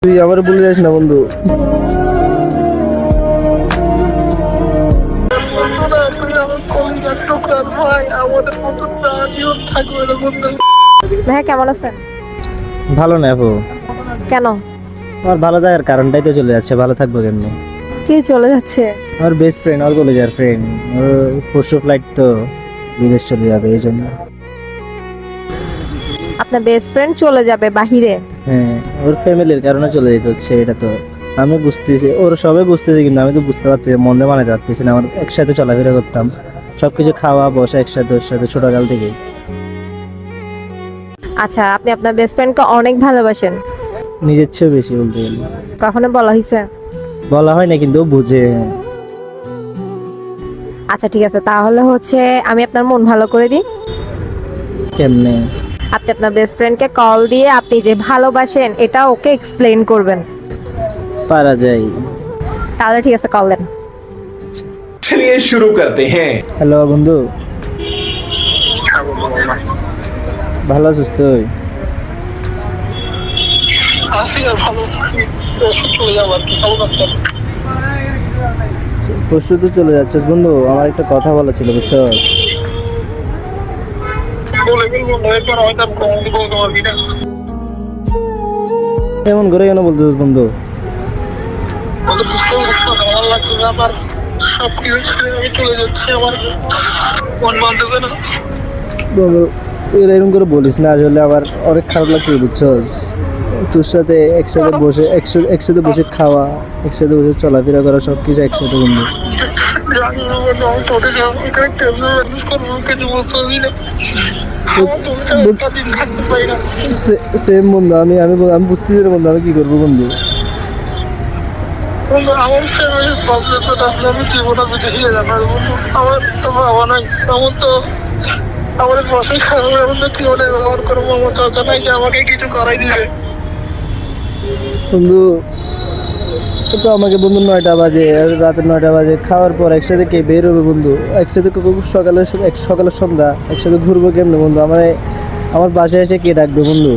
তুই আমার ভুলে যাস না বন্ধু। ভাইয়া কেমন আছেন? ভালো না আপু, কেন? আমার ভালো থাকার কারণটাই তো চলে যাচ্ছে, ভালো থাকবো কেমনি? কি চলে যাচ্ছে? আমার বেস্ট ফ্রেন্ড, আমার কলেজের ফ্রেন্ড, পরশু ফ্লাইট তো বিদেশ চলে যাবে এই জন্য। আপনার বেস্ট ফ্রেন্ড চলে যাবে বাহিরে? হ্যাঁ, ওর ফ্যামিলির কারণে চলে যেতে হচ্ছে, এটা তো আমি বুঝতেছি, ওর সবাই বুঝতেছে, কিন্তু আমি তো বুঝতে পারছি, মনে বানাতে পারতেছি না। আমার একসাথে চলাফেরা করতাম, সবকিছু খাওয়া বসা একসাথে, ওর সাথে ছোটকাল থেকে। আচ্ছা, আপনি আপনার বেস্ট ফ্রেন্ডকে অনেক ভালোবাসেন, নিজের চেয়েও বেশি বলতে গেলে। কখনো বলা হয়েছে? বলা হয় না, কিন্তু ও বুঝে। আচ্ছা ঠিক আছে, তাহলে হচ্ছে আমি আপনার মন ভালো করে দিই। কেমনে? আপনি আপনার বেস্ট ফ্রেন্ডকে কল দিয়ে আপনি যে ভালোবাসেন এটা ওকে এক্সপ্লেইন করবেন। পারা যায়। তাহলে ঠিক আছে, কল দেন। चलिए शुरू करते हैं। হ্যালো বন্ধু, ভালো আছিস তুই? পরশু তো চলে যাচ্ছিস বন্ধু, আমার একটা কথা বলা ছিল বুঝছস। এমন করে কেন বলছিস বন্ধু? বন্ধু এরকম করে বলিস না, আসলে আমার অনেক খারাপ লাগছে বুঝছস। তোর সাথে একসাথে বসে একসাথে বসে খাওয়া, একসাথে বসে চলাফেরা করা, সবকিছু একসাথে বন্ধু। সেম বন্ধু, আমি আমি আমি বুঝতেছি না বন্ধু, আমি কি করবো বন্ধু? আমার ফ্যামিলির প্রবলেম আমি জীবনে বুঝে যাবার বন্ধু। আমার তো বাবা নাই, আমার তো আমার বসে খারাপ, আমি তো কি বলে ব্যবহার করবো? আমার চাচা নাই যে আমাকে কিছু করাই দিবে। বন্ধু তো আমাকে বন্ধু 9টা বাজে, রাতে 9টা বাজে খাওয়ার পর একসাথে কে বের হবে বন্ধু? একসাথে সকালে সকালে সন্ধ্যা একসাথে ঘুরবো কেমনে বন্ধু? আমার বাসায় এসে কে ডাকবে বন্ধু?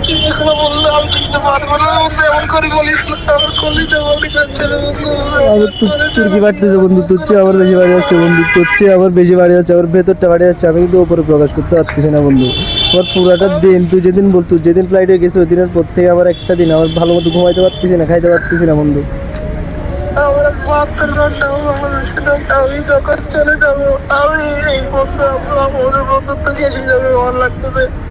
কি এখনো বললে আমি চিনতে পারবো না বন্ধু, এমন করে বলিস না। আমার কলিজা বলি যাচ্ছে না বন্ধু। তোর কি বাড়তেছে বন্ধু? তোর চেয়ে আমার বেশি বাড়ি যাচ্ছে বন্ধু, তোর চেয়ে আমার বেশি বাড়ি যাচ্ছে, আমার ভেতরটা বাড়ি যাচ্ছে, আমি কিন্তু ওপরে প্রকাশ করতে পারতেছি না বন্ধু। আমার পুরাটা দিন, তুই যেদিন ফ্লাইটে গেছিস ওই দিনের পর থেকে আমার একটা দিন আমার ভালো মতো ঘুমাইতে পারতেছি না, খাইতে পারতেছি না বন্ধু। আমার 72 ঘন্টা বাংলাদেশে নাই। আমি যখন চলে যাবো, আমি এই বন্ধু আমাদের বন্ধুত্ব শেষ হয়ে যাবে আমার লাগতেছে।